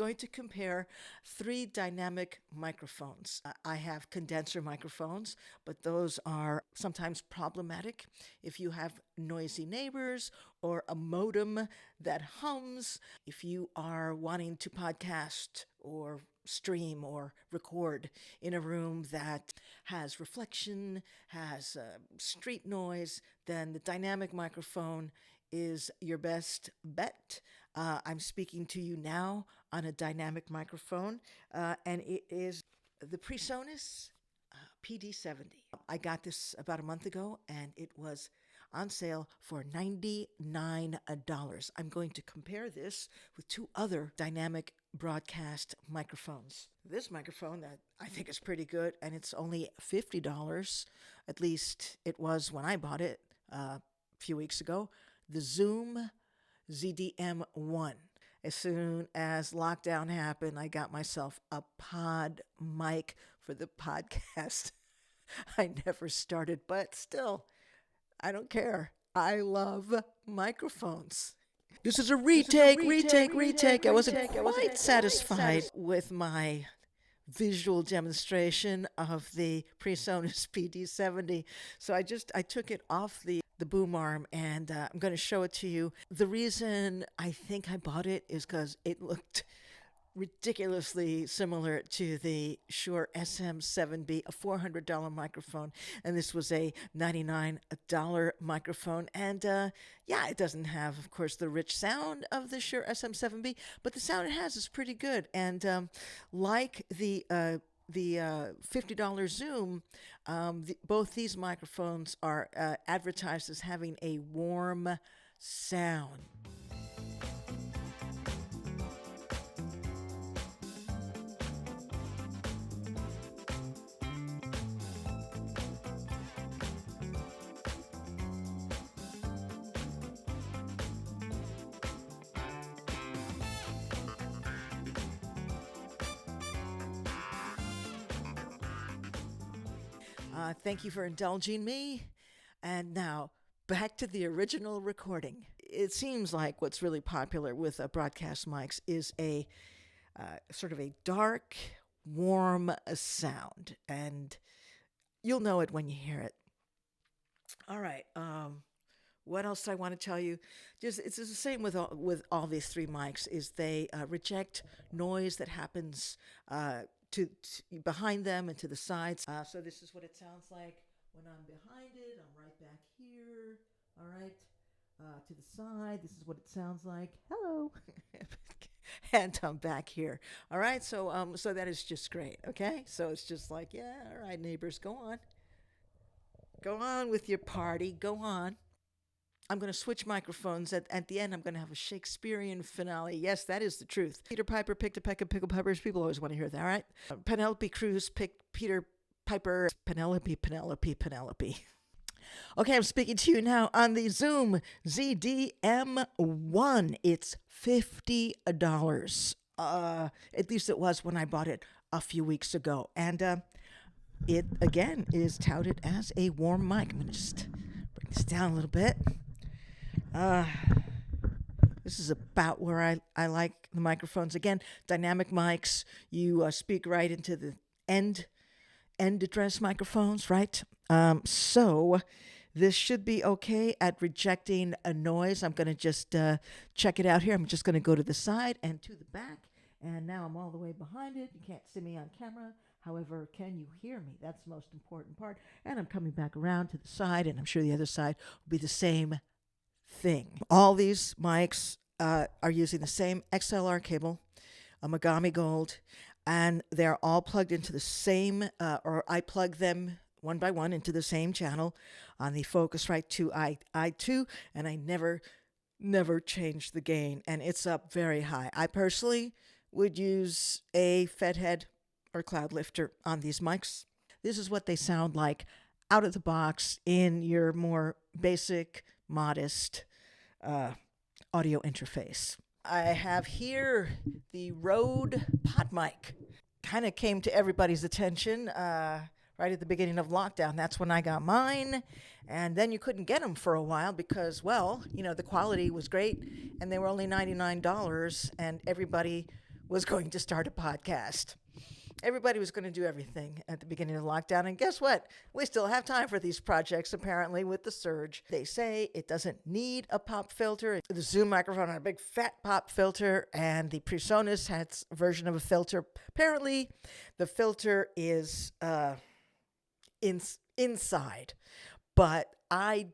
Going to compare three dynamic microphones. I have condenser microphones, but those are sometimes problematic if you have noisy neighbors or a modem that hums. If you are wanting to podcast or stream or record in a room that has reflection, has street noise, then the dynamic microphone is your best bet. I'm speaking to you now on a dynamic microphone, and it is the PreSonus PD-70. I got this about a month ago, and it was on sale for $99. I'm going to compare this with two other dynamic broadcast microphones. This microphone that I think is pretty good, and it's only $50. At least it was when I bought it a few weeks ago. The Zoom ZDM-1. As soon as lockdown happened, I got myself a Podmic for the podcast. I never started, but still, I don't care. I love microphones. This is a retake. I wasn't quite satisfied with my visual demonstration of the PreSonus PD-70. So I took it off the boom arm, and I'm going to show it to you. The reason I think I bought it is because it looked ridiculously similar to the Shure SM7B, a $400 microphone, and this was a $99 microphone. And yeah, it doesn't have, of course, the rich sound of the Shure SM7B, but the sound it has is pretty good. And like the $50 Zoom, both these microphones are advertised as having a warm sound. Thank you for indulging me. And now, back to the original recording. It seems like what's really popular with broadcast mics is a sort of a dark, warm sound. And you'll know it when you hear it. All right. What else do I want to tell you? It's the same with all these three mics. Is they reject noise that happens to behind them and to the sides. So this is what it sounds like when I'm behind it. I'm right back here. All right. To the side, this is what it sounds like. Hello. And I'm back here. All right. So that is just great. Okay. So it's just like, yeah. All right, neighbors, go on. Go on with your party. Go on. I'm going to switch microphones. At the end, I'm going to have a Shakespearean finale. Yes, that is the truth. Peter Piper picked a peck of pickled peppers. People always want to hear that, all right? Penelope Cruz picked Peter Piper. Penelope. Okay, I'm speaking to you now on the Zoom ZDM-1. It's $50. At least it was when I bought it a few weeks ago. And it, again, is touted as a warm mic. I'm going to just bring this down a little bit. This is about where I like the microphones. Again, dynamic mics. You speak right into the end address microphones, right? So this should be okay at rejecting a noise. I'm going to just check it out here. I'm just going to go to the side and to the back. And now I'm all the way behind it. You can't see me on camera. However, can you hear me? That's the most important part. And I'm coming back around to the side, and I'm sure the other side will be the same thing. All these mics are using the same XLR cable, a Megami Gold, and they're all plugged into the same, or I plug them one by one into the same channel on the Focusrite 2 i2, and I never change the gain, and it's up very high. I personally would use a Fed head or cloud lifter on these mics. This is what they sound like out of the box in your more basic, modest audio interface. I have here the Rode Podmic. Kind of came to everybody's attention right at the beginning of lockdown. That's when I got mine. And then you couldn't get them for a while because, well, the quality was great and they were only $99 and everybody was going to start a podcast. Everybody was going to do everything at the beginning of the lockdown. And guess what? We still have time for these projects, apparently, with the surge. They say it doesn't need a pop filter. The Zoom microphone had a big fat pop filter, and the PreSonus has a version of a filter. Apparently, the filter is inside. But I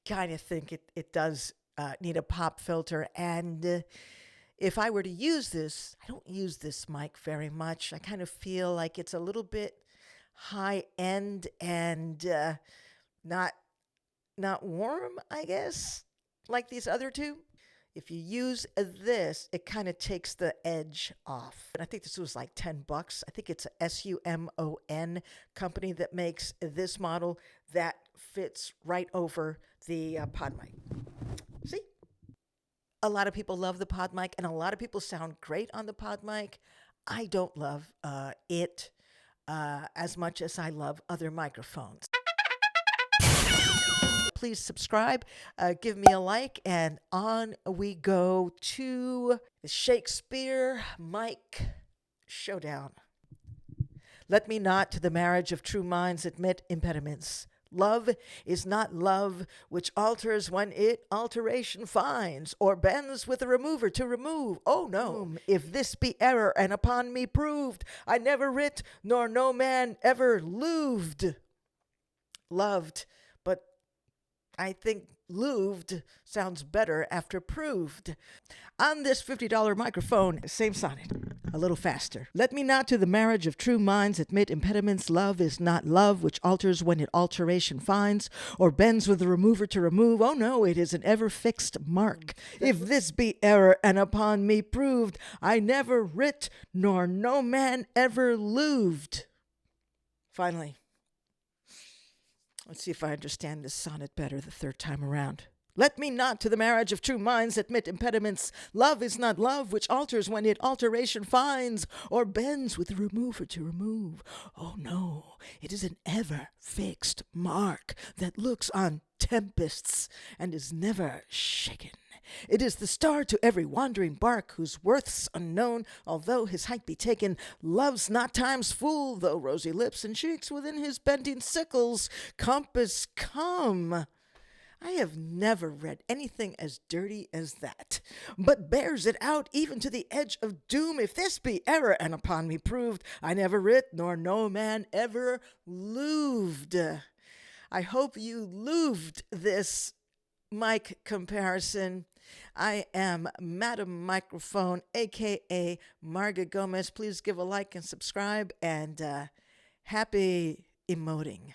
kind of think it does need a pop filter. And if I were to use this, I don't use this mic very much. I kind of feel like it's a little bit high end and not warm, I guess, like these other two. If you use this, it kind of takes the edge off. And I think this was like $10. I think it's a SUMON company that makes this model that fits right over the Podmic. See? A lot of people love the Podmic, and a lot of people sound great on the Podmic. I don't love it as much as I love other microphones. Please subscribe, give me a like, and on we go to the Shakespeare mic showdown. Let me not to the marriage of true minds admit impediments. Love is not love which alters when it alteration finds, or bends with a remover to remove. Oh no, if this be error and upon me proved, I never writ, nor no man ever loved. But I think louved sounds better after proved. On this $50 microphone, same sonnet, a little faster. Let me not to the marriage of true minds admit impediments. Love is not love which alters when it alteration finds, or bends with the remover to remove. Oh no, it is an ever fixed mark. If this be error and upon me proved, I never writ, nor no man ever loved. Finally, let's see if I understand this sonnet better the third time around. Let me not to the marriage of true minds admit impediments. Love is not love which alters when it alteration finds, or bends with the remover to remove. Oh no, it is an ever fixed mark that looks on tempests and is never shaken. It is the star to every wandering bark, whose worth's unknown, although his height be taken. Love's not time's fool, though rosy lips and cheeks within his bending sickles compass come. I have never read anything as dirty as that, but bears it out even to the edge of doom. If this be error and upon me proved, I never writ, nor no man ever loved. I hope you loved this mic comparison. I am Madam Microphone, a.k.a. Marga Gomez. Please give a like and subscribe, and happy emoting.